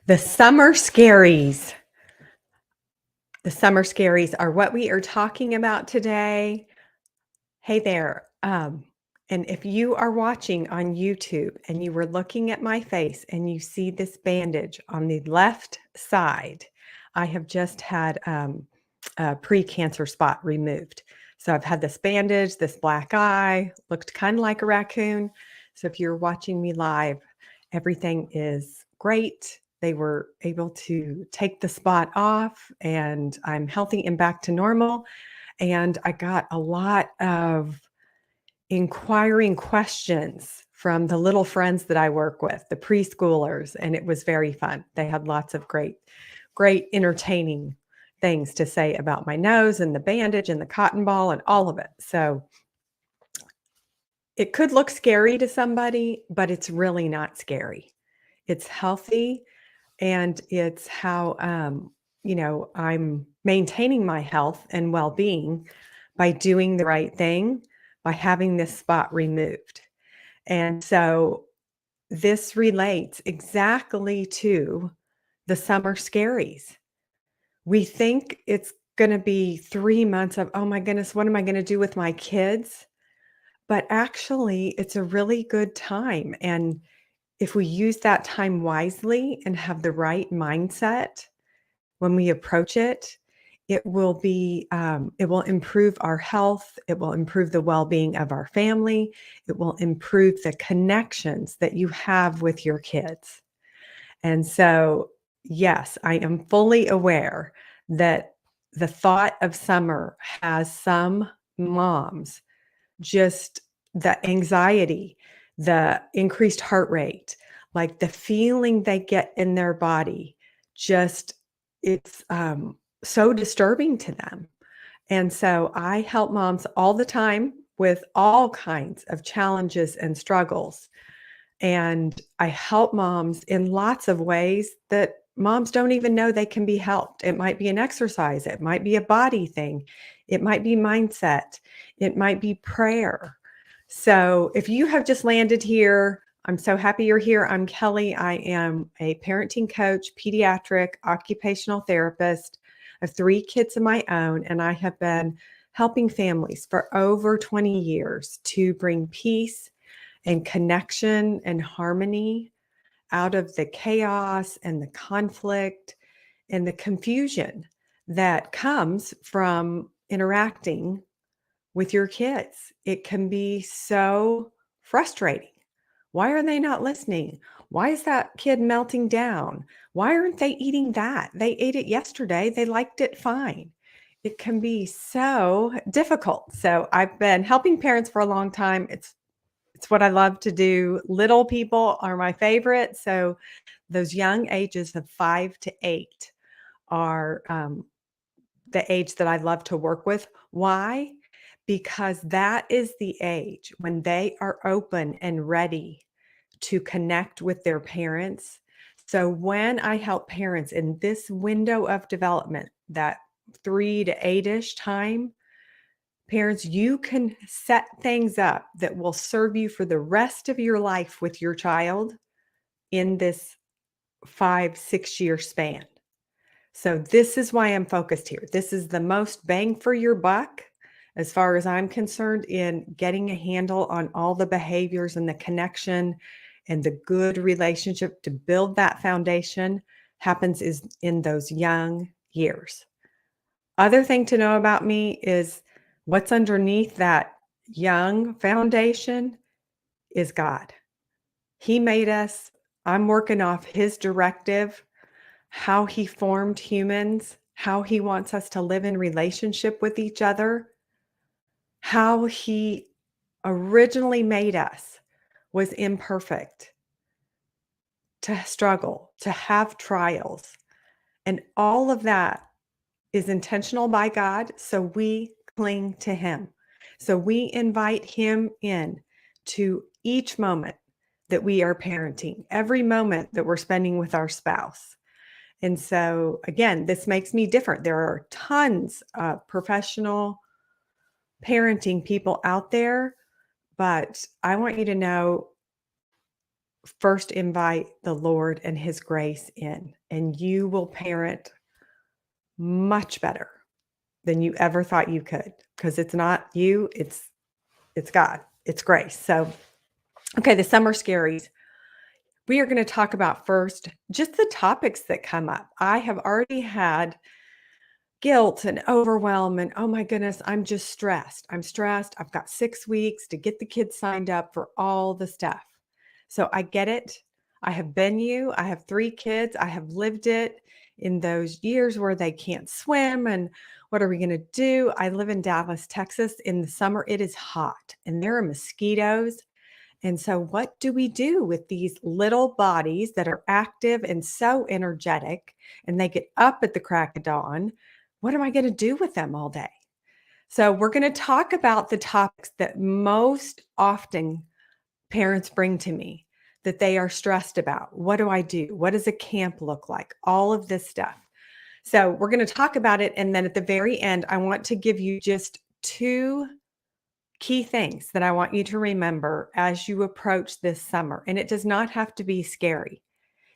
The Summer Scaries. The Summer Scaries are what we are talking about today. Hey there. And if you are watching on YouTube and you were looking at my face and you see this bandage on the left side, I have just had a pre-cancer spot removed. So I've had this bandage, this black eye, looked kind of like a raccoon. So if you're watching me live, everything is great. They were able to take the spot off and I'm healthy and back to normal. And I got a lot of inquiring questions from the little friends that I work with, the preschoolers, and it was very fun. They had lots of great entertaining things to say about my nose and the bandage and the cotton ball and all of it. So it could look scary to somebody, but it's really not scary. It's healthy and it's how I'm maintaining my health and well-being by doing the right thing, by having this spot removed. And so this relates exactly to the summer scaries. We think it's going to be 3 months of, oh my goodness, what am I going to do with my kids? But actually, it's a really good time. And if we use that time wisely and have the right mindset when we approach it, it will improve our health. It will improve the well-being of our family. It will improve the connections that you have with your kids. And so, yes, I am fully aware that the thought of summer has some moms just the anxiety, the increased heart rate, like the feeling they get in their body, just it's so disturbing to them. And so I help moms all the time with all kinds of challenges and struggles. And I help moms in lots of ways that moms don't even know they can be helped. It might be an exercise, it might be a body thing, it might be mindset, it might be prayer. So if you have just landed here, I'm so happy you're here. I'm Kelly. I am a parenting coach, pediatric occupational therapist. I have 3 kids of my own, and I have been helping families for over 20 years to bring peace and connection and harmony out of the chaos and the conflict and the confusion that comes from interacting with your kids. It can be so frustrating. Why are they not listening? Why is that kid melting down? Why aren't they eating that? They ate it yesterday. They liked it fine. It can be so difficult. So I've been helping parents for a long time. It's what I love to do. Little people are my favorite. So those young ages of 5 to 8 are the age that I love to work with. Why? Because that is the age when they are open and ready to connect with their parents. So when I help parents in this window of development, that 3 to 8-ish time, parents, you can set things up that will serve you for the rest of your life with your child in this 5, 6 year span. So this is why I'm focused here. This is the most bang for your buck, as far as I'm concerned, in getting a handle on all the behaviors and the connection and the good relationship to build that foundation happens is in those young years. Other thing to know about me is what's underneath that young foundation is God. He made us. I'm working off his directive, how he formed humans, how he wants us to live in relationship with each other, how he originally made us was imperfect, to struggle, to have trials. And all of that is intentional by God. So we cling to him. So we invite him in to each moment that we are parenting, every moment that we're spending with our spouse. And so, again, this makes me different. There are tons of professional parenting people out there, but I want you to know first invite the Lord and His grace in, and you will parent much better than you ever thought you could, because it's not you, it's God, it's grace. So, okay, the summer scaries. We are going to talk about first just the topics that come up. I have already had guilt and overwhelm and, oh my goodness, I'm just stressed. I'm stressed. I've got 6 weeks to get the kids signed up for all the stuff. So I get it. I have been you. I have 3 kids. I have lived it in those years where they can't swim. And what are we going to do? I live in Dallas, Texas. In the summer, it is hot and there are mosquitoes. And so, what do we do with these little bodies that are active and so energetic, and they get up at the crack of dawn? What am I going to do with them all day? So, we're going to talk about the topics that most often parents bring to me that they are stressed about. What do I do? What does a camp look like? All of this stuff. So, we're going to talk about it. And then at the very end, I want to give you just 2 key things that I want you to remember as you approach this summer. And it does not have to be scary.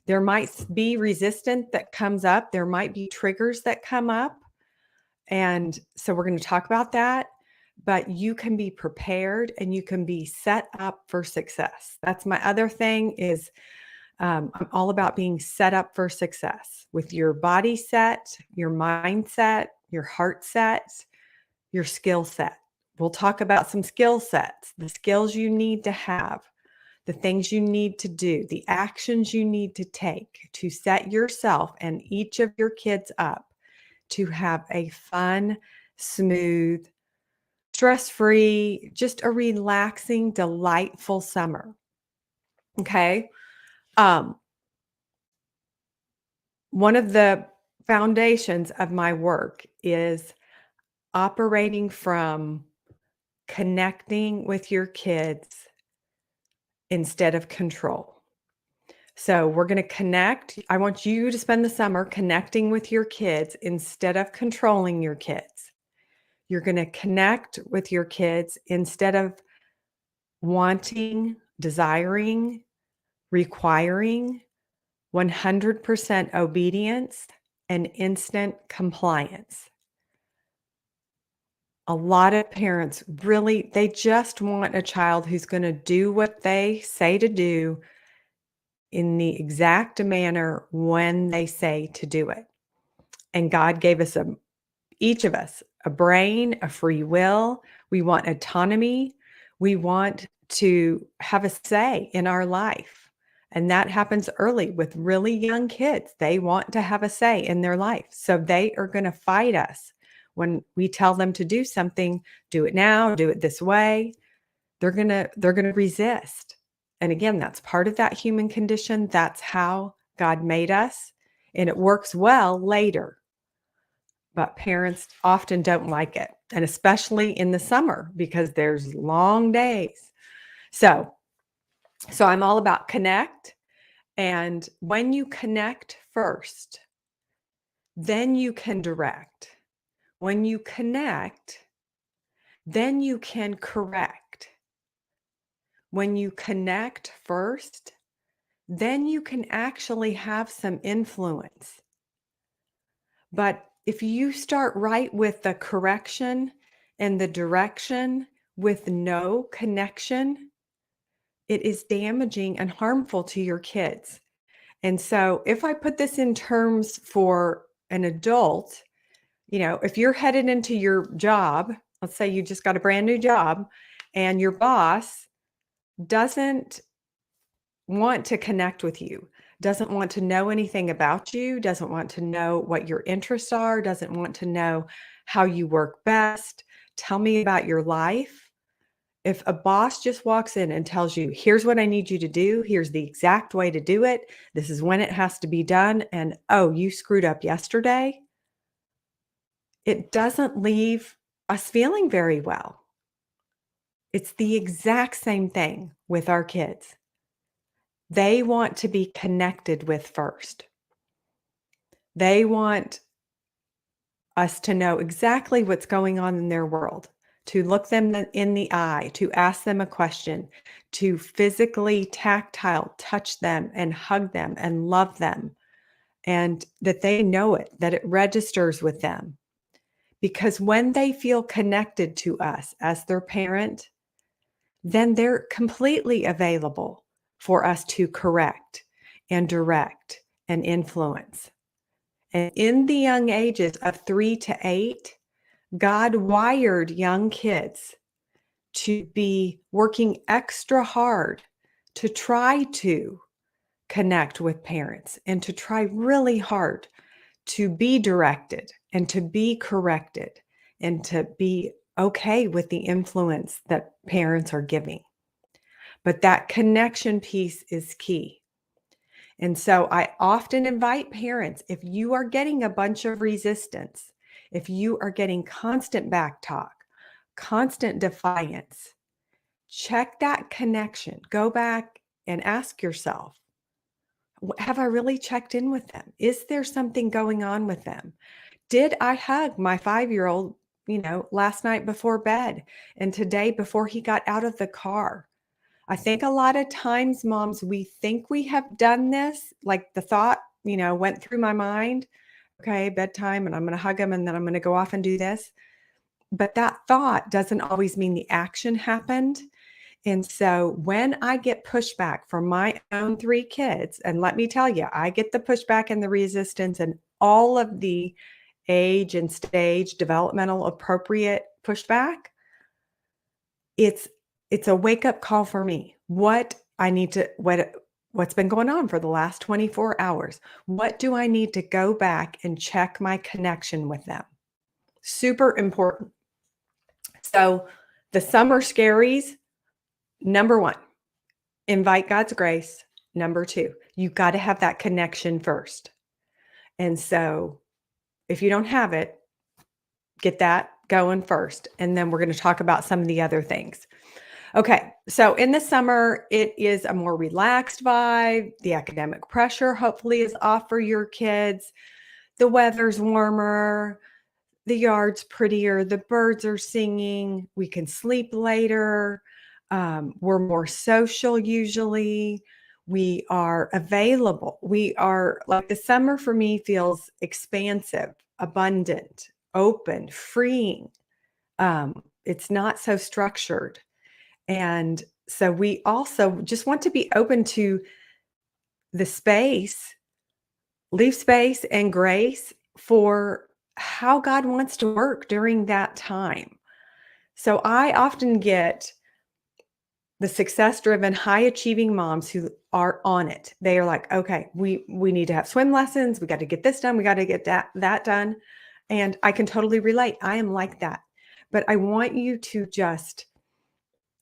There might be resistance that comes up, there might be triggers that come up. And so we're going to talk about that. But you can be prepared and you can be set up for success. That's my other thing is I'm all about being set up for success with your body set, your mindset, your heart set, your skill set. We'll talk about some skill sets, the skills you need to have, the things you need to do, the actions you need to take to set yourself and each of your kids up to have a fun, smooth, stress-free, just a relaxing, delightful summer. Okay. One of the foundations of my work is operating from connecting with your kids instead of control. So we're going to connect. I want you to spend the summer connecting with your kids instead of controlling your kids. You're going to connect with your kids instead of wanting, desiring, requiring 100% obedience and instant compliance. A lot of parents really, they just want a child who's going to do what they say to do in the exact manner when they say to do it. And God gave us each of us a brain, a free will. We want autonomy. We want to have a say in our life. And that happens early with really young kids. They want to have a say in their life. So they are going to fight us when we tell them to do something, do it now, do it this way. They're going to resist. And again, that's part of that human condition. That's how God made us. And it works well later. But parents often don't like it. And especially in the summer because there's long days. So I'm all about connect. And when you connect first, then you can direct. When you connect, then you can correct. When you connect first, then you can actually have some influence. But if you start right with the correction and the direction with no connection, it is damaging and harmful to your kids. And so if I put this in terms for an adult, if you're headed into your job, let's say you just got a brand new job and your boss doesn't want to connect with you, doesn't want to know anything about you, doesn't want to know what your interests are, doesn't want to know how you work best. Tell me about your life. If a boss just walks in and tells you, here's what I need you to do, here's the exact way to do it, this is when it has to be done, and oh, you screwed up yesterday, it doesn't leave us feeling very well. It's the exact same thing with our kids. They want to be connected with first. They want us to know exactly what's going on in their world, to look them in the eye, to ask them a question, to physically tactile touch them and hug them and love them, and that they know it, that it registers with them. Because when they feel connected to us as their parent, then they're completely available for us to correct and direct and influence. And in the young ages of 3 to 8, God wired young kids to be working extra hard to try to connect with parents and to try really hard to be directed and to be corrected and to be okay with the influence that parents are giving. But that connection piece is key. And so I often invite parents, if you are getting a bunch of resistance, if you are getting constant back talk, constant defiance, check that connection. Go back and ask yourself, have I really checked in with them? Is there something going on with them? Did I hug my 5-year-old, last night before bed and today before he got out of the car? I think a lot of times, moms, we think we have done this, like the thought, went through my mind, okay, bedtime, and I'm going to hug him and then I'm going to go off and do this. But that thought doesn't always mean the action happened. And so when I get pushback from my own 3 kids, and let me tell you, I get the pushback and the resistance and all of the age and stage developmental appropriate pushback, it's a wake-up call for me. What's been going on for the last 24 hours? What do I need to go back and check my connection with them? Super important. So the summer scaries, number 1, invite God's grace. Number 2, you got to have that connection first. And so if you don't have it, get that going first. And then we're going to talk about some of the other things. Okay, so in the summer, it is a more relaxed vibe. The academic pressure hopefully is off for your kids. The weather's warmer. The yard's prettier. The birds are singing. We can sleep later. We're more social usually. We are available. We are like the summer for me feels expansive, abundant, open, freeing. It's not so structured. And so we also just want to be open to the space, leave space and grace for how God wants to work during that time. So I often get the success-driven, high-achieving moms who are on it. They are like, okay, we need to have swim lessons. We got to get this done. We got to get that done. And I can totally relate. I am like that. But I want you to just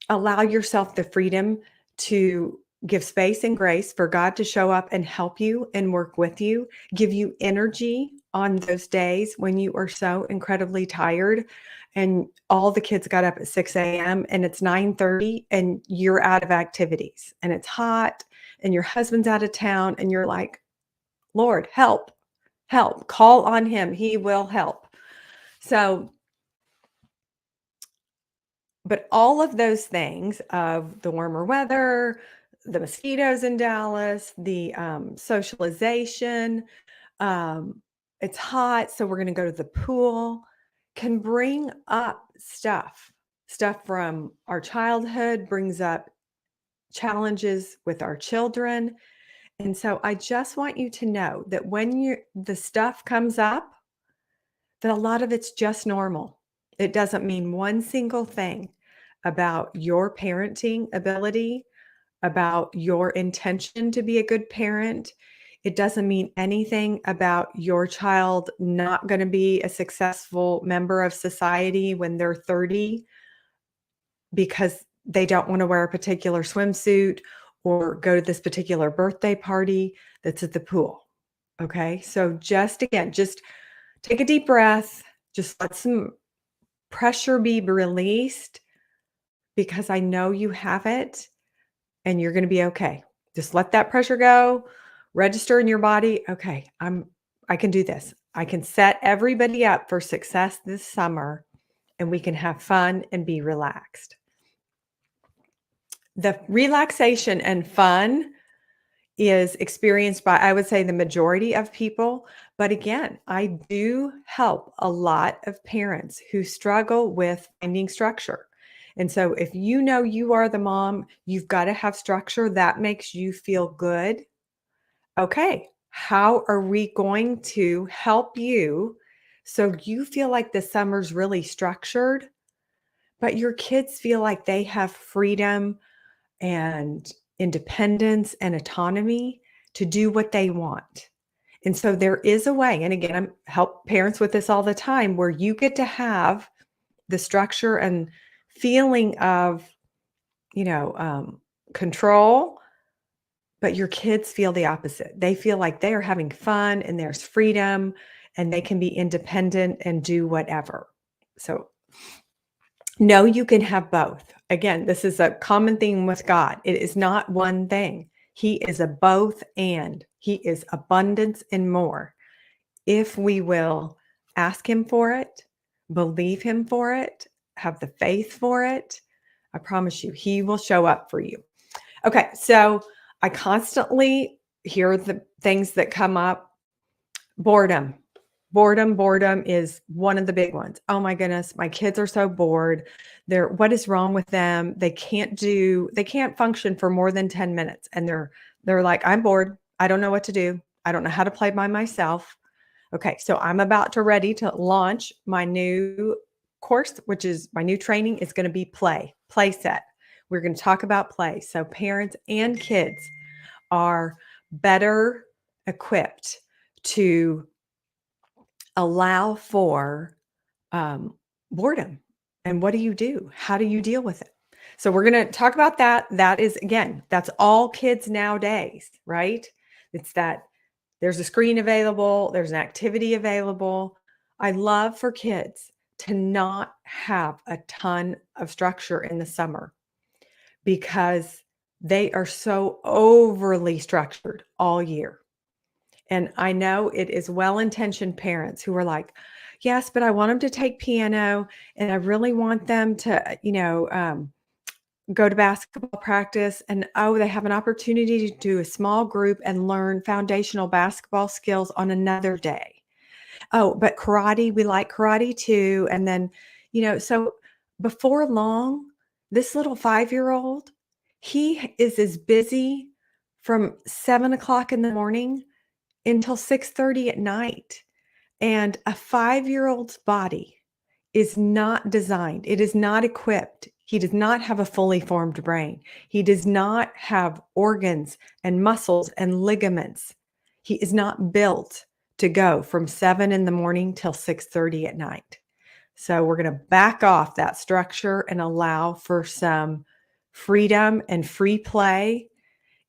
allow yourself the freedom to give space and grace for God to show up and help you and work with you, give you energy on those days when you are so incredibly tired and all the kids got up at 6 a.m. and it's 9:30 and you're out of activities and it's hot and your husband's out of town and you're like, Lord, help, call on him. He will help. So but all of those things of the warmer weather, the mosquitoes in Dallas, the socialization, it's hot, so we're going to go to the pool, can bring up stuff from our childhood, brings up challenges with our children. And so I just want you to know that when the stuff comes up, that a lot of it's just normal. It doesn't mean one single thing about your parenting ability, about your intention to be a good parent. It doesn't mean anything about your child not going to be a successful member of society when they're 30 because they don't want to wear a particular swimsuit or go to this particular birthday party that's at the pool. Okay. So just take a deep breath. Just let some pressure be released because I know you have it and you're going to be okay. Just let that pressure go, register in your body. Okay, I can do this. I can set everybody up for success this summer and we can have fun and be relaxed. The relaxation and fun is experienced by, I would say, the majority of people. But again, I do help a lot of parents who struggle with finding structure. And so if you know you are the mom, you've got to have structure that makes you feel good. Okay, how are we going to help you so you feel like the summer's really structured, but your kids feel like they have freedom and independence and autonomy to do what they want? And so there is a way, and again, I help parents with this all the time, where you get to have the structure and feeling of, control, but your kids feel the opposite. They feel like they are having fun and there's freedom and they can be independent and do whatever. So no, you can have both. Again, this is a common theme with God. It is not one thing. He is a both and. He is abundance and more. If we will ask him for it, believe him for it, have the faith for it, I promise you, he will show up for you. Okay, so I constantly hear the things that come up. Boredom. Boredom is one of the big ones. Oh my goodness, my kids are so bored. What is wrong with them? They can't function for more than 10 minutes. And they're like, I'm bored. I don't know what to do. I don't know how to play by myself. Okay, so I'm about to ready to launch my new course, which is my new training is going to be play set. We're going to talk about play. So parents and kids are better equipped to allow for boredom. And what do you do? How do you deal with it? So we're going to talk about that. That is, again, that's all kids nowadays, right? It's that there's a screen available, there's an activity available. I love for kids to not have a ton of structure in the summer because they are so overly structured all year. And I know it is well-intentioned parents who are like, yes, but I want them to take piano and I really want them to, go to basketball practice. And oh, they have an opportunity to do a small group and learn foundational basketball skills on another day. Oh, but karate, we like karate too. And then, so before long, this little 5-year-old, he is as busy from 7 o'clock in the morning until 6:30 at night. And a 5-year-old's body is not designed. It is not equipped. He does not have a fully formed brain. He does not have organs and muscles and ligaments. He is not built to go from 7 in the morning till 6:30 at night. So we're going to back off that structure and allow for some freedom and free play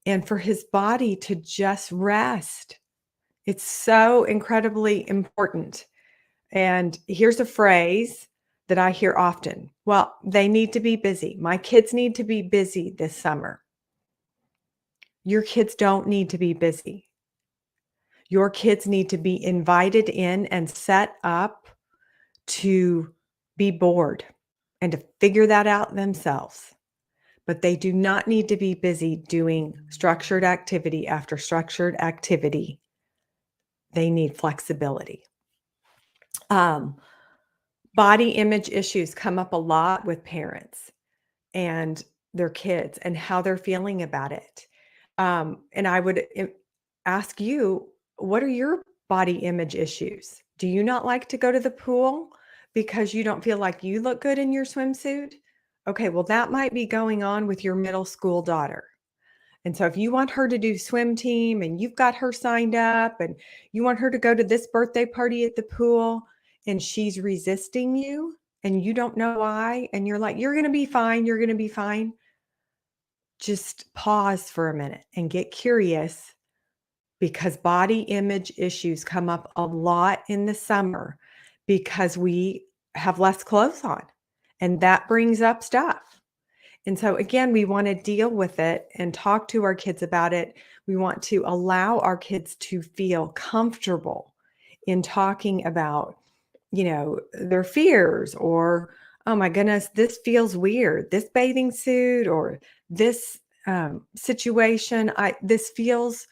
and for his body to just rest. It's so incredibly important. And here's a phrase that I hear often. Well, they need to be busy. My kids need to be busy this summer. Your kids don't need to be busy. Your kids need to be invited in and set up to be bored and to figure that out themselves. But they do not need to be busy doing structured activity after structured activity. They need flexibility. Body image issues come up a lot with parents and their kids and how they're feeling about it. And I would ask you, what are your body image issues? Do you not like to go to the pool because you don't feel like you look good in your swimsuit? Okay, well, that might be going on with your middle school daughter. And so if you want her to do swim team and you've got her signed up and you want her to go to this birthday party at the pool and she's resisting you and you don't know why, and you're like, you're going to be fine, you're going to be fine. Just pause for a minute and get curious, because body image issues come up a lot in the summer because we have less clothes on and that brings up stuff. And so again, we want to deal with it and talk to our kids about it. We want to allow our kids to feel comfortable in talking about their fears, or, oh my goodness, this feels weird. This bathing suit, or this situation, this feels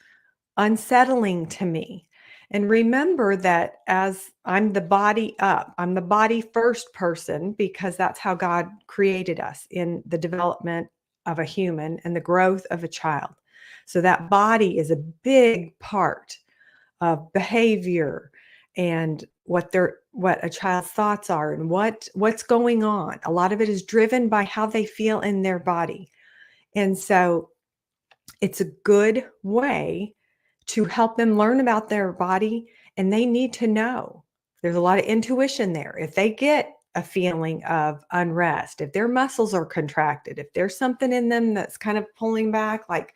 unsettling to me. And remember that as I'm the body up, I'm the body first person because that's how God created us in the development of a human and the growth of a child. So that body is a big part of behavior and what a child's thoughts are and what's going on. A lot of it is driven by how they feel in their body. And so it's a good way to help them learn about their body, and they need to know. There's a lot of intuition there. If they get a feeling of unrest, if their muscles are contracted, if there's something in them that's kind of pulling back, like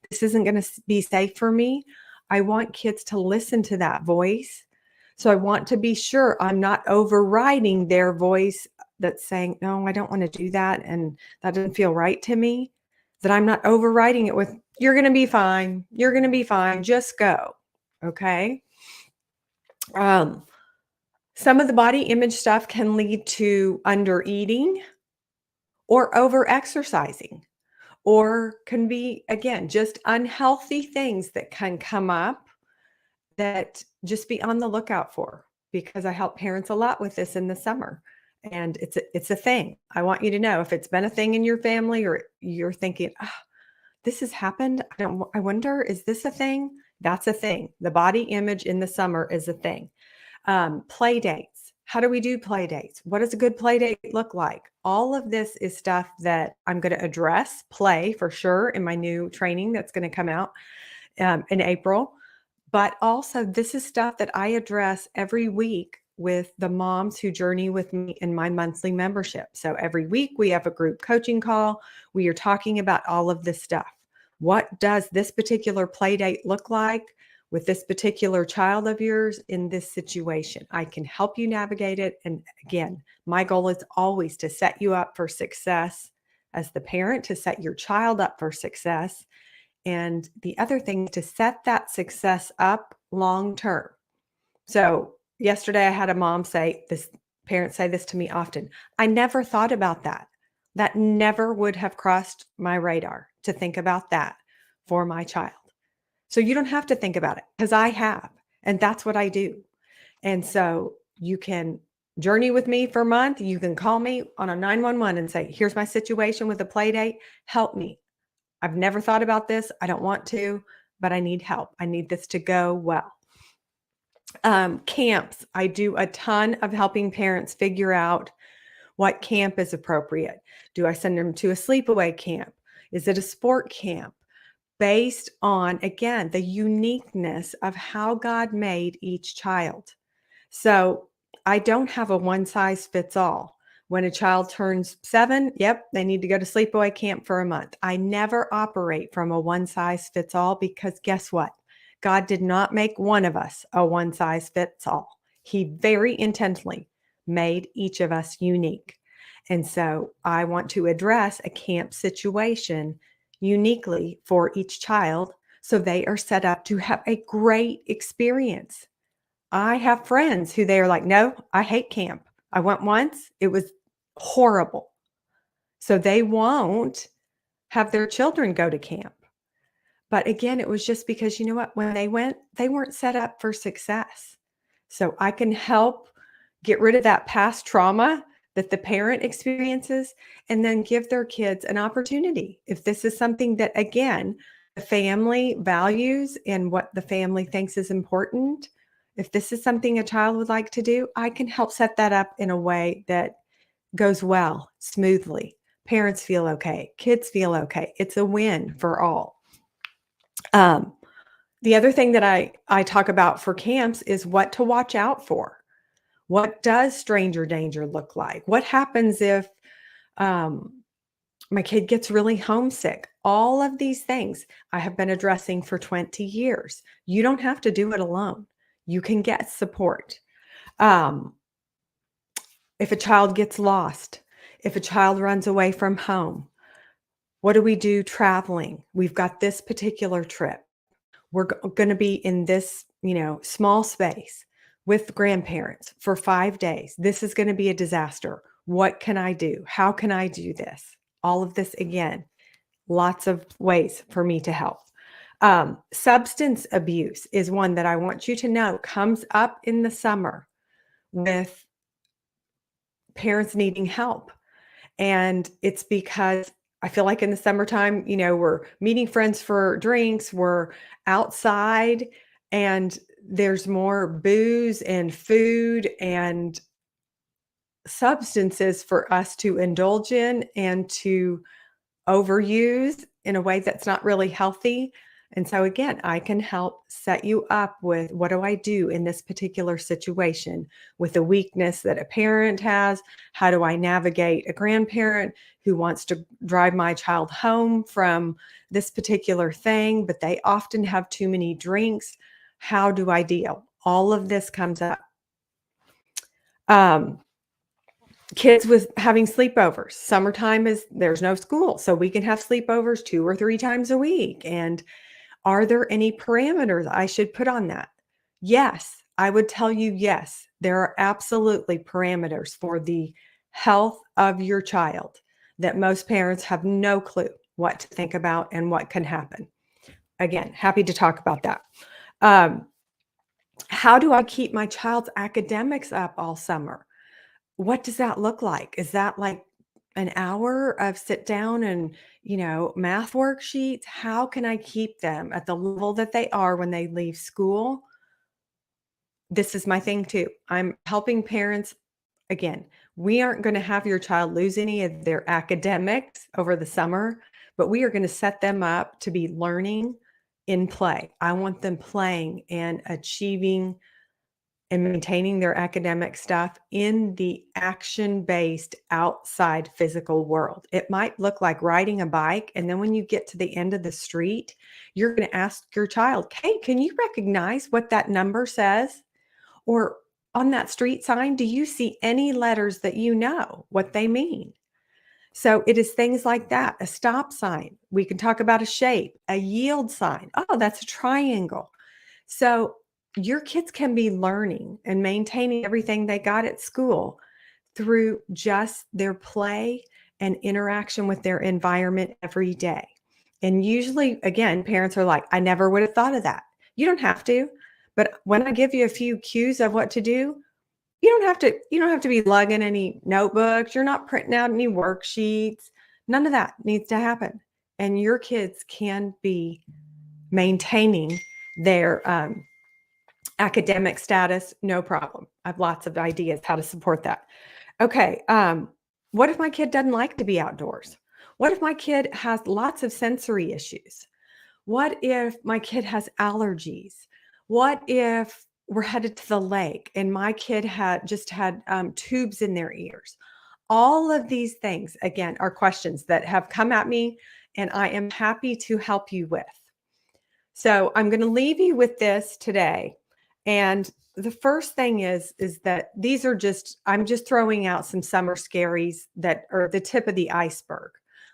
this isn't going to be safe for me, I want kids to listen to that voice. So I want to be sure I'm not overriding their voice that's saying, no, I don't want to do that. And that doesn't feel right to me, that I'm not overriding it with, you're going to be fine. You're going to be fine. Just go. Okay. Um, some of the body image stuff can lead to under eating or over exercising, or can be, again, just unhealthy things that can come up that just be on the lookout for, because I help parents a lot with this in the summer. And it's a thing. I want you to know if it's been a thing in your family, or you're thinking, oh, this has happened. I wonder, is this a thing? That's a thing. The body image in the summer is a thing. Play dates. How do we do play dates? What does a good play date look like? All of this is stuff that I'm going to address, play for sure, in my new training that's going to come out in April. But also, this is stuff that I address every week with the moms who journey with me in my monthly membership. So every week we have a group coaching call. We are talking about all of this stuff. What does this particular play date look like with this particular child of yours in this situation? I can help you navigate it. And again, my goal is always to set you up for success as the parent, to set your child up for success. And the other thing is to set that success up long term. So yesterday I had a mom say this, parents say this to me often. I never thought about that. That never would have crossed my radar to think about that for my child. So you don't have to think about it, because I have, and that's what I do. And so you can journey with me for a month. You can call me on a 911 and say, here's my situation with a play date. Help me. I've never thought about this. I don't want to, but I need help. I need this to go well. Camps. I do a ton of helping parents figure out what camp is appropriate. Do I send them to a sleepaway camp? Is it a sport camp? Based on, again, the uniqueness of how God made each child. So I don't have a one size fits all. When a child turns 7, yep, they need to go to sleepaway camp for a month. I never operate from a one size fits all, because guess what? God did not make one of us a one size fits all. He very intentionally made each of us unique. And so I want to address a camp situation uniquely for each child, so they are set up to have a great experience. I have friends who they are like, no, I hate camp. I went once, it was horrible. So they won't have their children go to camp. But again, it was just because, you know what, when they went, they weren't set up for success. So I can help get rid of that past trauma that the parent experiences, and then give their kids an opportunity. If this is something that, again, the family values and what the family thinks is important, if this is something a child would like to do, I can help set that up in a way that goes well, smoothly. Parents feel okay. Kids feel okay. It's a win for all. Um, the other thing that I talk about for camps is what to watch out for. What does stranger danger look like? What happens if my kid gets really homesick? All of these things I have been addressing for 20 years. You don't have to do it alone. You can get support. Um, if a child gets lost, if a child runs away from home, what do we do traveling? We've got this particular trip. We're going to be in this, small space. with grandparents for 5 days. This is gonna be a disaster. What can I do? How can I do this? All of this again, lots of ways for me to help. Substance abuse is one that I want you to know comes up in the summer with parents needing help. And it's because I feel like in the summertime, we're meeting friends for drinks, we're outside, and there's more booze and food and substances for us to indulge in and to overuse in a way that's not really healthy. And so again, I can help set you up with what do I do in this particular situation with the weakness that a parent has? How do I navigate a grandparent who wants to drive my child home from this particular thing, but they often have too many drinks? How do I deal? All of this comes up. Um, Kids with having sleepovers. Summertime is there's no school, so we can have sleepovers 2 or 3 times a week. And are there any parameters I should put on that? Yes, I would tell you yes. There are absolutely parameters for the health of your child that most parents have no clue what to think about and what can happen. Again, happy to talk about that. Um, how do I keep my child's academics up all summer? What does that look like? Is that like an hour of sit down and, math worksheets? How can I keep them at the level that they are when they leave school? This is my thing too. I'm helping parents. Again, we aren't going to have your child lose any of their academics over the summer, but we are going to set them up to be learning in play. I want them playing and achieving and maintaining their academic stuff in the action-based outside physical world. It might look like riding a bike, and then when you get to the end of the street, you're going to ask your child, "Hey, can you recognize what that number says?" Or on that street sign, do you see any letters that you know what they mean? So it is things like that. A stop sign. We can talk about a shape, a yield sign. Oh, that's a triangle. So your kids can be learning and maintaining everything they got at school through just their play and interaction with their environment every day. And usually, again, parents are like, I never would have thought of that. You don't have to. But when I give you a few cues of what to do, you don't have to be lugging any notebooks. You're not printing out any worksheets. None of that needs to happen. And your kids can be maintaining their academic status, no problem. I have lots of ideas how to support that. Okay, what if my kid doesn't like to be outdoors? What if my kid has lots of sensory issues? What if my kid has allergies? What if we're headed to the lake and my kid had tubes in their ears? All of these things, again, are questions that have come at me, and I am happy to help you with. So I'm going to leave you with this today. And the first thing is that these are I'm just throwing out some summer scaries that are the tip of the iceberg.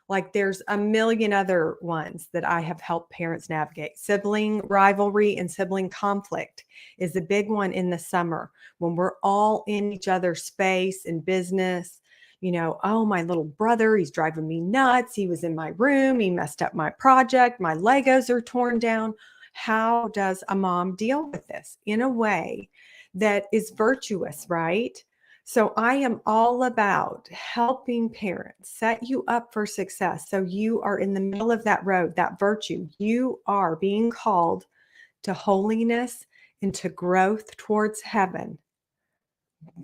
Like there's a million other ones that I have helped parents navigate. Sibling rivalry and sibling conflict is a big one in the summer when we're all in each other's space and business. Oh, my little brother, he's driving me nuts. He was in my room. He messed up my project. My Legos are torn down. How does a mom deal with this in a way that is virtuous, right? So I am all about helping parents set you up for success. So you are in the middle of that road, that virtue. You are being called to holiness and to growth towards heaven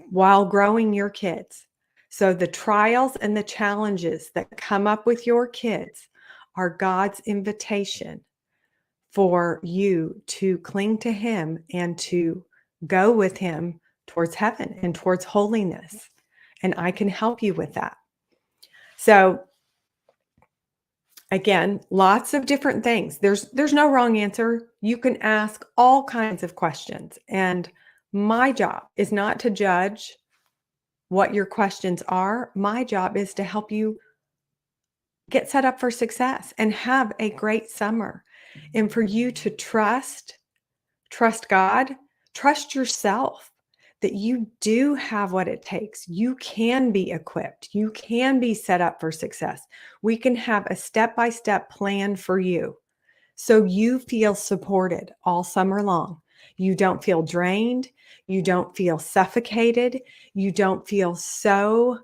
while growing your kids. So the trials and the challenges that come up with your kids are God's invitation for you to cling to him and to go with him towards heaven and towards holiness. And I can help you with that. So again, lots of different things. There's no wrong answer. You can ask all kinds of questions. And my job is not to judge what your questions are. My job is to help you get set up for success and have a great summer. And for you to trust God, trust yourself. that you do have what it takes. You can be equipped. You can be set up for success. We can have a step-by-step plan for you so you feel supported all summer long. You don't feel drained. You don't feel suffocated. You don't feel so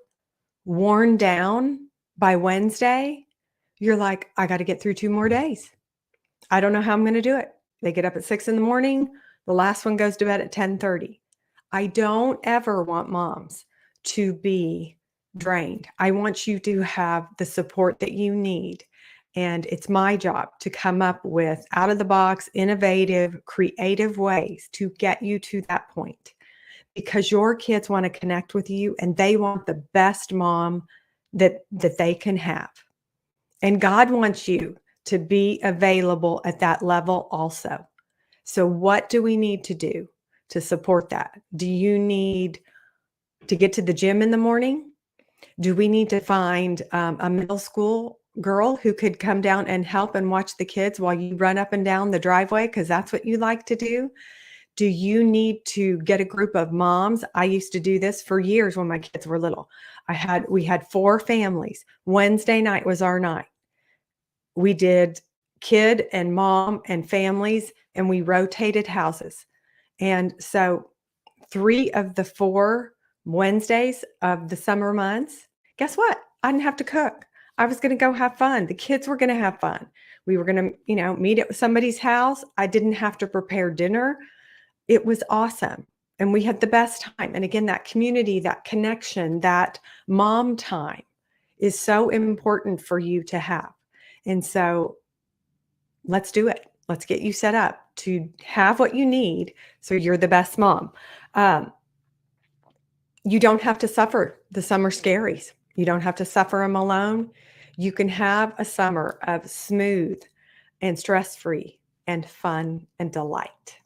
worn down by Wednesday. You're like, I got to get through 2 more days. I don't know how I'm going to do it. They get up at 6 in the morning. The last one goes to bed at 10:30. I don't ever want moms to be drained. I want you to have the support that you need. And it's my job to come up with out of the box, innovative, creative ways to get you to that point because your kids want to connect with you and they want the best mom that they can have. And God wants you to be available at that level also. So what do we need to do to support that? Do you need to get to the gym in the morning? Do we need to find a middle school girl who could come down and help and watch the kids while you run up and down the driveway because that's what you like to do? Do you need to get a group of moms? I used to do this for years when my kids were little. We had 4 families. Wednesday night was our night. We did kid and mom and families, and we rotated houses. And so 3 of the 4 Wednesdays of the summer months, guess what? I didn't have to cook. I was going to go have fun. The kids were going to have fun. We were going to, meet at somebody's house. I didn't have to prepare dinner. It was awesome. And we had the best time. And again, that community, that connection, that mom time is so important for you to have. And so let's do it. Let's get you set up to have what you need so you're the best mom. Um, you don't have to suffer the summer scaries. You don't have to suffer them alone. You can have a summer of smooth and stress-free and fun and delight.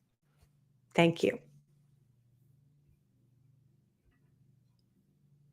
Thank you.